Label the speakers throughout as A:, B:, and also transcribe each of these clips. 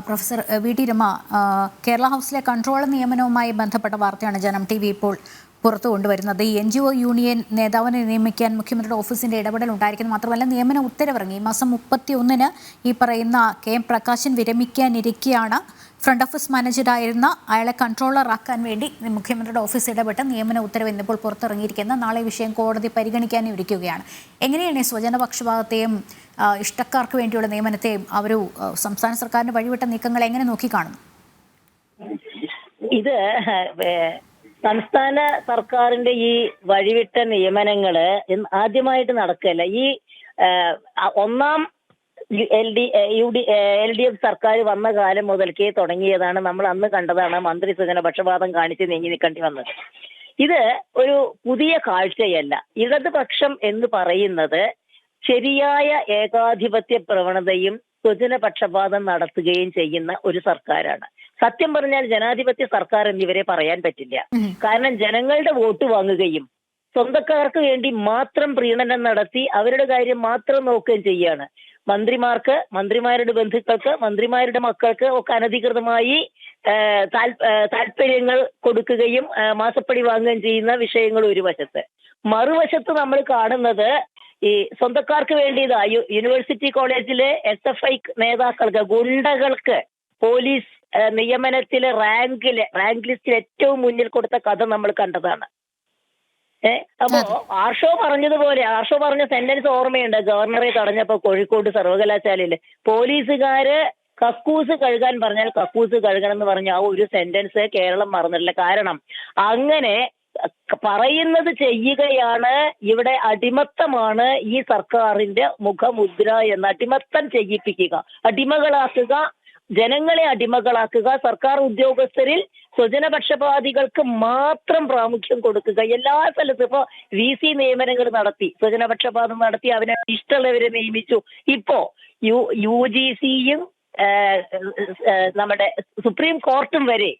A: Professor V T Rama, Kerala ഹൗസിലെ controller നിയമനവുമായി ബന്ധപ്പെട്ട വാർത്തയാണ് ജനം ടി വി ഇപ്പോൾ പുറത്തു കൊണ്ടുവരുന്നത്. ഈ NGO യൂണിയൻ നേതാവിനെ നിയമിക്കാൻ മുഖ്യമന്ത്രിയുടെ ഓഫീസിന്റെ ഇടപെടൽ ഉണ്ടായിരിക്കുന്നു. മാത്രമല്ല, നിയമന ഉത്തരവിറങ്ങി. ഈ മാസം 31-ന് ഈ പറയുന്ന KM പ്രകാശൻ വിരമിക്കാനിരിക്കെയാണ് ഫ്രണ്ട് ഓഫീസ് മാനേജറായിരുന്ന അയാളെ കൺട്രോളറാക്കാൻ വേണ്ടി മുഖ്യമന്ത്രിയുടെ ഓഫീസ് ഇടപെട്ട് നിയമന ഉത്തരവ് ഇന്നിപ്പോൾ പുറത്തിറങ്ങിയിരിക്കുന്നത്. നാളെ വിഷയം കോടതി പരിഗണിക്കാനും ഇരിക്കുകയാണ്. എങ്ങനെയാണ് ഈ സ്വജനപക്ഷപാതത്തെയും ഇഷ്ടക്കാർക്ക് വേണ്ടിയുള്ള നിയമനത്തെയും ഒരു സംസ്ഥാന സർക്കാരിന്റെ വഴിവിട്ട നീക്കങ്ങൾ എങ്ങനെ നോക്കിക്കാണുന്നു?
B: ഇത് സംസ്ഥാന സർക്കാരിന്റെ ഈ വഴിവിട്ട നിയമനങ്ങള് ആദ്യമായിട്ട് നടക്കുകയല്ല. ഈ ഒന്നാം LDF സർക്കാർ വന്ന കാലം മുതൽക്കേ തുടങ്ങിയതാണ്. നമ്മൾ അന്ന് കണ്ടതാണ് മന്ത്രി സ്വജനപക്ഷപാതം കാണിച്ച് നീങ്ങി നിൽക്കേണ്ടി വന്നത്. ഇത് ഒരു പുതിയ കാഴ്ചയല്ല. ഇടതുപക്ഷം എന്ന് പറയുന്നത് ശരിയായ ഏകാധിപത്യ പ്രവണതയും സ്വജനപക്ഷപാതം നടത്തുകയും ചെയ്യുന്ന ഒരു സർക്കാരാണ്. സത്യം പറഞ്ഞാൽ ജനാധിപത്യ സർക്കാർ എന്നിവരെ പറയാൻ പറ്റില്ല. കാരണം ജനങ്ങളുടെ വോട്ട് വാങ്ങുകയും സ്വന്തക്കാർക്ക് വേണ്ടി മാത്രം പ്രീണനം നടത്തി അവരുടെ കാര്യം മാത്രം നോക്കുകയും ചെയ്യാണ്. മന്ത്രിമാർക്ക്, മന്ത്രിമാരുടെ ബന്ധുക്കൾക്ക്, മന്ത്രിമാരുടെ മക്കൾക്ക് ഒക്കെ അനധികൃതമായി താല്പര്യങ്ങൾ കൊടുക്കുകയും മാസപ്പടി വാങ്ങുകയും ചെയ്യുന്ന വിഷയങ്ങൾ ഒരു വശത്ത്. മറുവശത്ത് നമ്മൾ കാണുന്നത് ഈ സ്വന്തക്കാർക്ക് വേണ്ടി യൂണിവേഴ്സിറ്റി കോളേജിലെ SFI നേതാക്കൾക്ക്, ഗുണ്ടകൾക്ക് പോലീസ് നിയമനത്തിലെ റാങ്ക് ലിസ്റ്റിൽ ഏറ്റവും മുന്നിൽ കൊടുത്ത കഥ നമ്മൾ കണ്ടതാണ്. അപ്പോ ആർഷോ പറഞ്ഞ സെന്റൻസ് ഓർമ്മയുണ്ട്. ഗവർണറെ തടഞ്ഞപ്പോ കോഴിക്കോട് സർവകലാശാലയില് പോലീസുകാര് കക്കൂസ് കഴുകാൻ പറഞ്ഞാൽ കക്കൂസ് കഴുകണം എന്ന് പറഞ്ഞ ആ ഒരു സെന്റൻസ് കേരളം മറന്നിട്ടില്ല. കാരണം അങ്ങനെ പറയുന്നത് ചെയ്യുകയാണ്. ഇവിടെ അടിമത്തമാണ് ഈ സർക്കാരിന്റെ മുഖമുദ്ര എന്ന്. അടിമത്തം ചെയ്യിപ്പിക്കുക, അടിമകളാക്കുക, ജനങ്ങളെ അടിമകളാക്കുക, സർക്കാർ ഉദ്യോഗസ്ഥരിൽ സ്വജനപക്ഷപാതികൾക്ക് മാത്രം പ്രാമുഖ്യം കൊടുക്കുക. എല്ലാ സ്ഥലത്തും ഇപ്പോ VC നിയമനങ്ങൾ നടത്തി, സ്വജനപക്ഷപാതം നടത്തി, അവരെ ഇഷ്ടമുള്ളവരെ നിയമിച്ചു. ഇപ്പോ UGCയും നമ്മുടെ സുപ്രീം കോർട്ടും വരെ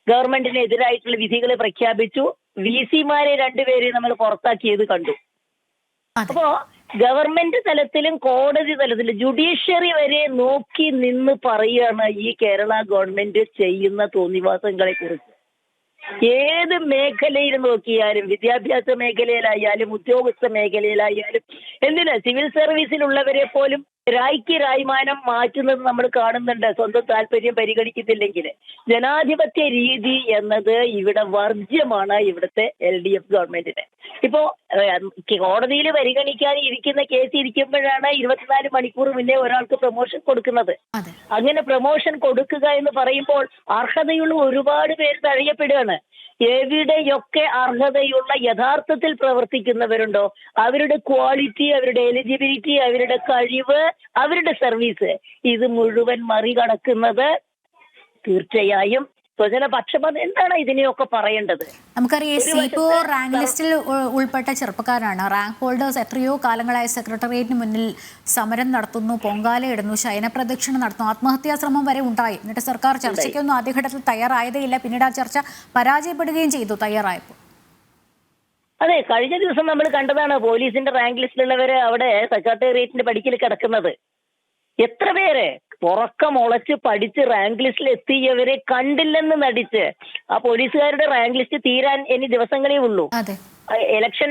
B: ഗവൺമെന്റിനെതിരായിട്ടുള്ള വിധികൾ പ്രഖ്യാപിച്ചു. VCമാരെ രണ്ടുപേരെ നമ്മൾ പുറത്താക്കിയത് കണ്ടു. അപ്പോ ഗവൺമെന്റ് തലത്തിലും കോടതി തലത്തിലും ജുഡീഷ്യറി വരെ നോക്കി നിന്ന് പറയുകയാണ് ഈ കേരള ഗവൺമെന്റ് ചെയ്യുന്ന തോന്നിവാസങ്ങളെ കുറിച്ച്. ഏത് മേഖലയിൽ നോക്കിയാലും, വിദ്യാഭ്യാസ മേഖലയിലായാലും ഉദ്യോഗസ്ഥ മേഖലയിലായാലും, എന്തിനാ സിവിൽ സർവീസിലുള്ളവരെ പോലും രായ്ക്ക് രായ്മാനം മാറ്റുന്നത് നമ്മൾ കാണുന്നുണ്ട്. സ്വന്തം താല്പര്യം പരിഗണിക്കുന്നില്ലെങ്കിൽ ജനാധിപത്യ രീതി എന്നത് ഇവിടെ വർജ്യമാണ് ഇവിടുത്തെ LDF ഗവൺമെന്റിന്. ഇപ്പോ കോടതിയിൽ പരിഗണിക്കാൻ ഇരിക്കുന്ന കേസ് ഇരിക്കുമ്പോഴാണ് 24 മണിക്കൂർ മുന്നേ ഒരാൾക്ക് പ്രൊമോഷൻ കൊടുക്കുന്നത്. അങ്ങനെ പ്രൊമോഷൻ കൊടുക്കുക എന്ന് പറയുമ്പോൾ അർഹതയുള്ള ഒരുപാട് പേര് തഴയപ്പെടുകയാണ്. എവിടെയൊക്കെ അർഹതയുള്ള യഥാർത്ഥത്തിൽ പ്രവർത്തിക്കുന്നവരുണ്ടോ അവരുടെ ക്വാളിറ്റി, അവരുടെ എലിജിബിലിറ്റി, അവരുടെ കഴിവ്, അവരുടെ സർവീസ്, ഇത് മുഴുവൻ മറികടക്കുന്നത് തീർച്ചയായും സ്വജനപക്ഷപാതം. എന്താണ് ഇതിനെയൊക്കെ പറയേണ്ടത്?
A: നമുക്കറിയാം, CPO റാങ്ക് ലിസ്റ്റിൽ ഉൾപ്പെട്ട ചെറുപ്പക്കാരാണ്. റാങ്ക് ഹോൾഡേഴ്സ് എത്രയോ കാലങ്ങളായി സെക്രട്ടേറിയറ്റിന് മുന്നിൽ സമരം നടത്തുന്നു, പൊങ്കാലയിടുന്നു, ശയനപ്രദക്ഷിണം നടത്തുന്നു, ആത്മഹത്യാ ശ്രമം വരെ ഉണ്ടായി. എന്നിട്ട് സർക്കാർ ചർച്ചയ്ക്കൊന്നും ആദ്യഘട്ടത്തിൽ തയ്യാറായതേ ഇല്ല. പിന്നീട് ആ ചർച്ച പരാജയപ്പെടുകയും ചെയ്തു തയ്യാറായപ്പോൾ.
B: അതെ, കഴിഞ്ഞ ദിവസം നമ്മൾ കണ്ടതാണ് പോലീസിന്റെ റാങ്ക് ലിസ്റ്റിലുള്ളവര് അവിടെ സെക്രട്ടേറിയറ്റിന്റെ പടിക്കൽ കിടക്കുന്നത്. എത്ര പേര് ഉറക്കമുളച്ച് പഠിച്ച് റാങ്ക് ലിസ്റ്റിൽ എത്തിയവരെ കണ്ടില്ലെന്ന് നടിച്ച് ആ പോലീസുകാരുടെ റാങ്ക് ലിസ്റ്റ് തീരാൻ ഇനി ദിവസങ്ങളേ ഉള്ളൂ. ഇലക്ഷൻ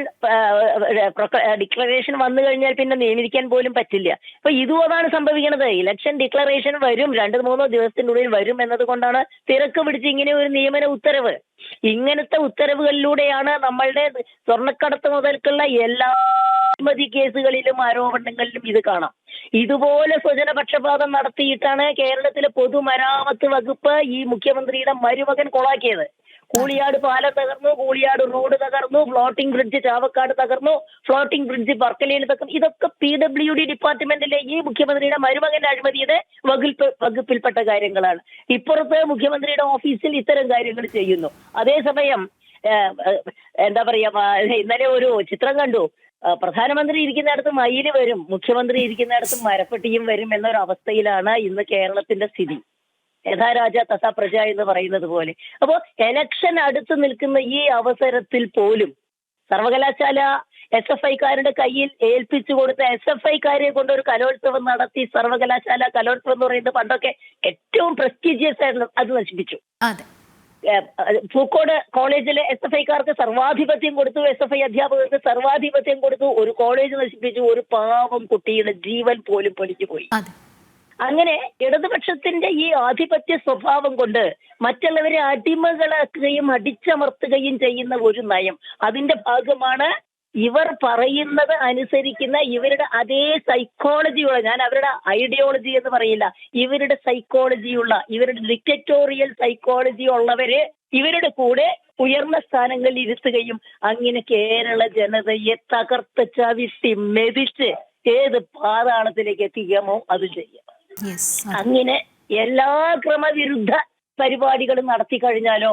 B: ഡിക്ലറേഷൻ വന്നു കഴിഞ്ഞാൽ പിന്നെ നിയമിക്കാൻ പോലും പറ്റില്ല. അപ്പൊ ഇതും അതാണ് സംഭവിക്കുന്നത്. ഇലക്ഷൻ ഡിക്ലറേഷൻ വരും, 2-3 ദിവസത്തിനുള്ളിൽ വരും എന്നത് കൊണ്ടാണ് തിരക്ക് പിടിച്ച് ഇങ്ങനെ ഒരു നിയമന ഉത്തരവ്. ഇങ്ങനത്തെ ഉത്തരവുകളിലൂടെയാണ് നമ്മളുടെ സ്വർണ്ണക്കടത്ത് മുതൽക്കുള്ള എല്ലാ അഴിമതി കേസുകളിലും ആരോപണങ്ങളിലും ഇത് കാണാം. ഇതുപോലെ സ്വജനപക്ഷപാതം നടത്തിയിട്ടാണ് കേരളത്തിലെ പൊതുമരാമത്ത് വകുപ്പ് ഈ മുഖ്യമന്ത്രിയുടെ മരുമകൻ കൊളാക്കിയത്. കൂളിയാട് പാലം തകർന്നു, കൂളിയാട് റോഡ് തകർന്നു, ഫ്ലോട്ടിംഗ് ബ്രിഡ്ജ് ചാവക്കാട് തകർന്നു, ഫ്ലോട്ടിംഗ് ബ്രിഡ്ജ് വർക്കലയിൽ തകർന്നു. ഇതൊക്കെ PWD ഡിപ്പാർട്ട്മെന്റിലെ ഈ മുഖ്യമന്ത്രിയുടെ മരുമകന്റെ അഴിമതിയുടെ വകുപ്പിൽപ്പെട്ട കാര്യങ്ങളാണ്. ഇപ്പുറത്ത് മുഖ്യമന്ത്രിയുടെ ഓഫീസിൽ ഇത്തരം കാര്യങ്ങൾ ചെയ്യുന്നു. അതേസമയം എന്താ പറയാ, ഇന്നലെ ഒരു ചിത്രം കണ്ടു. പ്രധാനമന്ത്രി ഇരിക്കുന്നിടത്ത് മയില് വരും, മുഖ്യമന്ത്രി ഇരിക്കുന്നിടത്ത് മരപ്പെട്ടിയും വരും എന്നൊരു അവസ്ഥയിലാണ് ഇന്ന് കേരളത്തിന്റെ സ്ഥിതി. യഥാ രാജ തഥാ പ്രജ എന്ന് പറയുന്നത് പോലെ. അപ്പോ എലക്ഷൻ അടുത്ത് നിൽക്കുന്ന ഈ അവസരത്തിൽ പോലും സർവകലാശാല SFIക്കാരുടെ കയ്യിൽ ഏൽപ്പിച്ചു കൊടുത്ത SFIക്കാരെ കൊണ്ട് ഒരു കലോത്സവം നടത്തി, സർവകലാശാല കലോത്സവം എന്ന് പറയുന്നത് പണ്ടൊക്കെ ഏറ്റവും പ്രസ്റ്റീജിയസ് ആയിരുന്നു, അത് നശിപ്പിച്ചു. പൂക്കോട് കോളേജിലെ SFIക്കാർക്ക് സർവാധിപത്യം കൊടുത്തു, SFI അധ്യാപകർക്ക് സർവാധിപത്യം കൊടുത്തു, ഒരു കോളേജ് നശിപ്പിച്ചു, ഒരു പാവം കുട്ടിയുടെ ജീവൻ പോലും പൊലിഞ്ഞു പോയി. അങ്ങനെ ഇടതുപക്ഷത്തിന്റെ ഈ ആധിപത്യ സ്വഭാവം കൊണ്ട് മറ്റുള്ളവരെ അടിമകളാക്കുകയും അടിച്ചമർത്തുകയും ചെയ്യുന്ന ഒരു നയം, അതിന്റെ ഭാഗമാണ് ഇവർ പറയുന്നത് അനുസരിക്കുന്ന ഇവരുടെ അതേ സൈക്കോളജിയുള്ള, ഞാൻ അവരുടെ ഐഡിയോളജി എന്ന് പറയില്ല, ഇവരുടെ സൈക്കോളജിയുള്ള, ഇവരുടെ ഡിക്റ്ററ്റോറിയൽ സൈക്കോളജി ഉള്ളവരെ ഇവരുടെ കൂടെ ഉയർന്ന സ്ഥാനങ്ങളിൽ ഇരുത്തുകയും അങ്ങനെ കേരള ജനതയെ തകർത്ത് ചവിട്ടി മെതിച്ച് ഏത് പാതാളത്തിലേക്ക് എത്തിക്കാമോ അത് ചെയ്യാം. അങ്ങനെ എല്ലാ ക്രമവിരുദ്ധ പരിപാടികളും നടത്തി കഴിഞ്ഞാലോ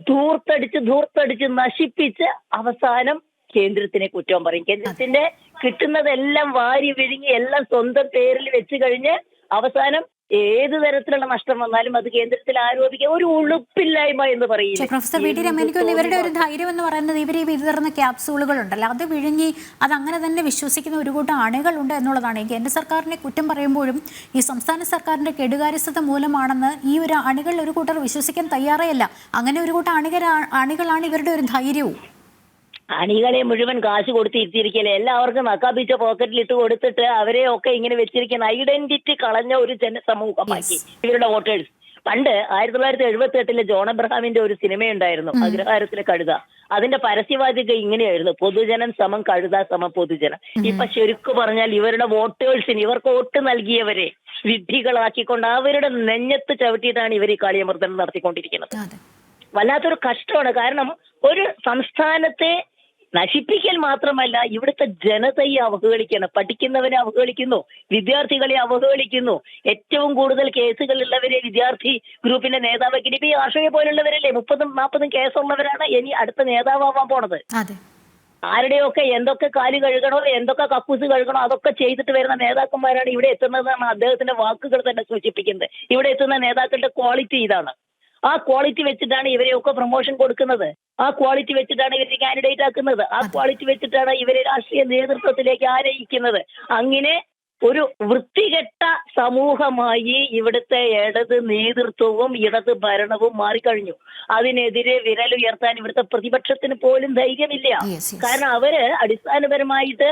B: ധൂർത്തടിച്ച് നശിപ്പിച്ച് അവസാനം കേന്ദ്രത്തിനെ കുറ്റം പറയും. കേന്ദ്രത്തിന്റെ കിട്ടുന്നതെല്ലാം വാരി വിഴുങ്ങി എല്ലാം സ്വന്തം പേരിൽ വെച്ച് കഴിഞ്ഞ് അവസാനം ഏത് തരത്തിലുള്ള നഷ്ടം വന്നാലും അത് കേന്ദ്രത്തിൽ ആരോപിക്കുക, ഒരു ഉളുപ്പില്ലായ്മ എന്ന് പറയില്ല.
A: പ്രൊഫസർ വി ടി രമ, ഇവരുടെ ഒരു ധൈര്യം എന്ന് പറയുന്നത് ഇവർ ഈ വിതറുന്ന ക്യാപ്സൂളുകൾ ഉണ്ടല്ലോ, അത് വിഴുങ്ങി അത് അങ്ങനെ തന്നെ വിശ്വസിക്കുന്ന ഒരു കൂട്ടം ആളുകളുണ്ട് എന്നുള്ളതാണ്. ഈ കേന്ദ്ര സർക്കാരിനെ കുറ്റം പറയുമ്പോഴും ഈ സംസ്ഥാന സർക്കാരിന്റെ കെടുകാര്യസ്ഥത മൂലമാണെന്ന് ഈ ഒരു അണികൾ ഒരു കൂട്ടർ വിശ്വസിക്കാൻ തയ്യാറേയല്ല. അങ്ങനെ ഒരു കൂട്ടം അണികളാണ് ഇവരുടെ ഒരു ധൈര്യവും.
B: അണികളെ മുഴുവൻ കാശ് കൊടുത്തിരുത്തിയിരിക്കല്ലേ, എല്ലാവർക്കും നക്കാപ്പിച്ച പോക്കറ്റിൽ ഇട്ട് കൊടുത്തിട്ട് അവരെ ഒക്കെ ഇങ്ങനെ വെച്ചിരിക്കുന്ന ഐഡന്റിറ്റി കളഞ്ഞ ഒരു ജനസമൂഹമാക്കി ഇവരുടെ വോട്ടേഴ്സ്. പണ്ട് 1978 ജോൺ അബ്രഹാമിന്റെ ഒരു സിനിമയുണ്ടായിരുന്നു, അഗ്രഹാരത്തിലെ കഴുത. അതിന്റെ പരസ്യവാചക ഇങ്ങനെയായിരുന്നു, പൊതുജനം സമം കഴുത സമം പൊതുജനം. ഇപ്പൊ ശരിക്കു പറഞ്ഞാൽ ഇവരുടെ വോട്ടേഴ്സിന്, ഇവർക്ക് വോട്ട് നൽകിയവരെ വിഡ്ഢികളാക്കിക്കൊണ്ട് അവരുടെ നെഞ്ഞത്ത് ചവിട്ടിയിട്ടാണ് ഇവർ ഈ കാളിയമർദ്ദനം നടത്തിക്കൊണ്ടിരിക്കുന്നത്. വല്ലാത്തൊരു കഷ്ടമാണ്. കാരണം ഒരു സംസ്ഥാനത്തെ നശിപ്പിക്കൽ മാത്രമല്ല, ഇവിടുത്തെ ജനതയെ അവഹേളിക്കണം, പഠിക്കുന്നവരെ അവഹേളിക്കുന്നു, വിദ്യാർത്ഥികളെ അവഹേളിക്കുന്നു, ഏറ്റവും കൂടുതൽ കേസുകളുള്ളവരെ വിദ്യാർത്ഥി ഗ്രൂപ്പിന്റെ നേതാവാക്കി. ഇപ്പൊ ഈ ആർഷയെ പോലുള്ളവരല്ലേ 30-40 കേസുള്ളവരാണ് ഇനി അടുത്ത നേതാവാൻ പോണത്. ആരുടെയൊക്കെ എന്തൊക്കെ കാല് കഴുകണോ, എന്തൊക്കെ കക്കൂസ് കഴുകണോ അതൊക്കെ ചെയ്തിട്ട് വരുന്ന നേതാക്കന്മാരാണ് ഇവിടെ എത്തുന്നതെന്നാണ് അദ്ദേഹത്തിന്റെ വാക്കുകൾ തന്നെ സൂചിപ്പിക്കുന്നത്. ഇവിടെ എത്തുന്ന നേതാക്കളുടെ ക്വാളിറ്റി ഇതാണ്. ആ ക്വാളിറ്റി വെച്ചിട്ടാണ് ഇവരെയൊക്കെ പ്രൊമോഷൻ കൊടുക്കുന്നത്, ആ ക്വാളിറ്റി വെച്ചിട്ടാണ് ഇവരെ കാൻഡിഡേറ്റ് ആക്കുന്നത്, ആ ക്വാളിറ്റി വെച്ചിട്ടാണ് ഇവരെ രാഷ്ട്രീയ നേതൃത്വത്തിലേക്ക് ആനയിക്കുന്നത്. അങ്ങനെ ഒരു വൃത്തികെട്ട സമൂഹമായി ഇവിടുത്തെ ഇടത് നേതൃത്വവും ഇടത് ഭരണവും മാറിക്കഴിഞ്ഞു. അതിനെതിരെ വിരലുയർത്താൻ ഇവിടുത്തെ പ്രതിപക്ഷത്തിന് പോലും ധൈര്യമില്ല. കാരണം അവര് അടിസ്ഥാനപരമായിട്ട്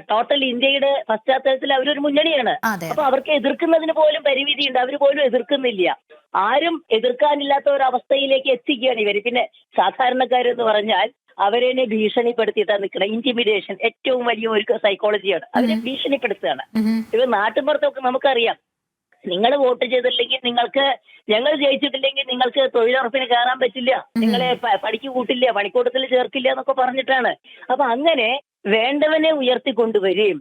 B: ടോട്ടൽ ഇന്ത്യയുടെ പശ്ചാത്തലത്തിൽ അവരൊരു മുന്നണിയാണ്. അപ്പൊ അവർക്ക് എതിർക്കുന്നതിന് പോലും പരിമിതിയുണ്ട്, അവർ പോലും എതിർക്കുന്നില്ല. ആരും എതിർക്കാനില്ലാത്ത ഒരു അവസ്ഥയിലേക്ക് എത്തിക്കുകയാണ് ഇവര്. പിന്നെ സാധാരണക്കാരെന്ന് പറഞ്ഞാൽ അവരെ ഭീഷണിപ്പെടുത്തിയിട്ടാണ് നിൽക്കുന്നത്. ഇന്റിമിഡേഷൻ ഏറ്റവും വലിയ ഒരു സൈക്കോളജിയാണ്, അവരെ ഭീഷണിപ്പെടുത്തുകയാണ്. ഇവ നാട്ടിൻപുറത്തൊക്കെ നമുക്കറിയാം, നിങ്ങൾ വോട്ട് ചെയ്തില്ലെങ്കിൽ നിങ്ങൾക്ക്, ഞങ്ങൾ ജയിച്ചിട്ടില്ലെങ്കിൽ നിങ്ങൾക്ക് തൊഴിലുറപ്പിന് കയറാൻ പറ്റില്ല, നിങ്ങളെ പഠിക്ക് കൂട്ടില്ല, പണിക്കൂട്ടത്തിൽ ചേർക്കില്ല എന്നൊക്കെ പറഞ്ഞിട്ടാണ്. അപ്പൊ അങ്ങനെ വേണ്ടവനെ ഉയർത്തിക്കൊണ്ടുവരികയും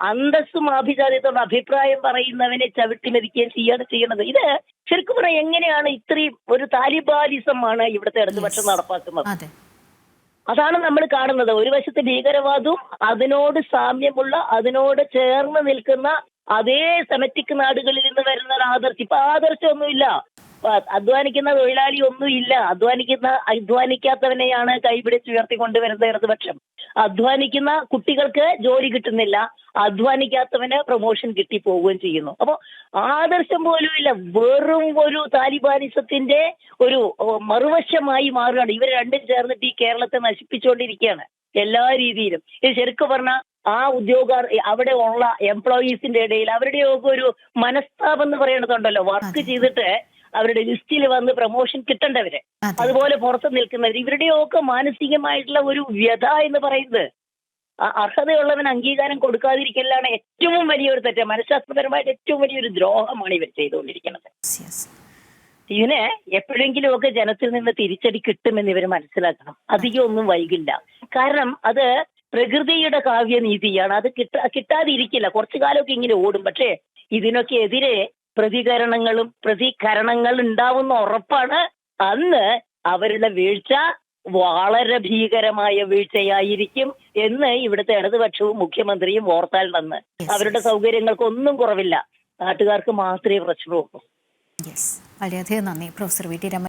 B: അന്തസ്സും ആഭിജാത്യത്തോട് അഭിപ്രായം പറയുന്നവനെ ചവിട്ടി മെതിക്കുകയും ചെയ്യണത്. ഇത് ശരിക്കും പറയാം, എങ്ങനെയാണ് ഇത്രയും ഒരു താലിബാനിസമാണ് ഇവിടുത്തെ ഇടതുപക്ഷം നടപ്പാക്കുന്നത്. അതാണ് നമ്മൾ കാണുന്നത്. ഒരു വശത്ത് ഭീകരവാദവും അതിനോട് സാമ്യമുള്ള, അതിനോട് ചേർന്ന് നിൽക്കുന്ന അതേ സെമറ്റിക് നാടുകളിൽ നിന്ന് വരുന്ന ഒരു ആദർശം. ഇപ്പൊ ആദർശമൊന്നുമില്ല, അധ്വാനിക്കുന്ന തൊഴിലാളി ഒന്നുമില്ല, അധ്വാനിക്കാത്തവനെയാണ് കൈപിടിച്ച് ഉയർത്തിക്കൊണ്ടുവരുന്നത് ഇടതുപക്ഷം. അധ്വാനിക്കുന്ന കുട്ടികൾക്ക് ജോലി കിട്ടുന്നില്ല, അധ്വാനിക്കാത്തവന് പ്രൊമോഷൻ കിട്ടിപ്പോവുകയും ചെയ്യുന്നു. അപ്പൊ ആദർശം പോലും ഇല്ല, വെറും ഒരു താലിബാനിസത്തിന്റെ ഒരു മറുവശമായി മാറുകയാണ്. ഇവർ രണ്ടും ചേർന്നിട്ട് ഈ കേരളത്തെ നശിപ്പിച്ചുകൊണ്ടിരിക്കുകയാണ് എല്ലാ രീതിയിലും. ഇത് ശരിക്കും പറഞ്ഞാൽ ആ അവിടെ ഉള്ള എംപ്ലോയീസിന്റെ ഇടയിൽ അവരുടെയൊക്കെ ഒരു മനസ്താപം എന്ന് പറയുന്നതുണ്ടല്ലോ, വർക്ക് ചെയ്തിട്ട് അവരുടെ ലിസ്റ്റിൽ വന്ന് പ്രൊമോഷൻ കിട്ടേണ്ടവര്, അതുപോലെ പുറത്ത് നിൽക്കുന്നവർ, ഇവരുടെയൊക്കെ മാനസികമായിട്ടുള്ള ഒരു വ്യഥ എന്ന് പറയുന്നത് അർഹതയുള്ളവന് അംഗീകാരം കൊടുക്കാതിരിക്കലാണ് ഏറ്റവും വലിയൊരു തെറ്റ്. മനഃശാസ്ത്രപരമായിട്ട് ഏറ്റവും വലിയൊരു ദ്രോഹമാണ് ഇവർ ചെയ്തുകൊണ്ടിരിക്കുന്നത്. ഇതിന് എപ്പോഴെങ്കിലുമൊക്കെ ജനത്തിൽ നിന്ന് തിരിച്ചടി കിട്ടുമെന്ന് ഇവർ മനസ്സിലാക്കണം. അധികം ഒന്നും വൈകില്ല. കാരണം അത് പ്രകൃതിയുടെ കാവ്യനീതിയാണ്. അത് കിട്ടാതിരിക്കില്ല, കുറച്ചു കാലമൊക്കെ ഇങ്ങനെ ഓടും. പക്ഷേ ഇതിനൊക്കെ എതിരെ പ്രതികരണങ്ങൾ ഉണ്ടാവുന്ന ഉറപ്പാണ്. അന്ന് അവരുടെ വീഴ്ച വളരെ ഭീകരമായ വീഴ്ചയായിരിക്കും എന്ന് ഇവിടുത്തെ ഇടതുപക്ഷവും മുഖ്യമന്ത്രിയും ഓർത്താൽ നന്ന്. അവരുടെ സൗകര്യങ്ങൾക്കൊന്നും കുറവില്ല, നാട്ടുകാർക്ക് മാത്രമേ പ്രശ്നമുള്ളൂ.
A: വളരെയധികം നന്ദി പ്രൊഫസർ വി ടി രമ.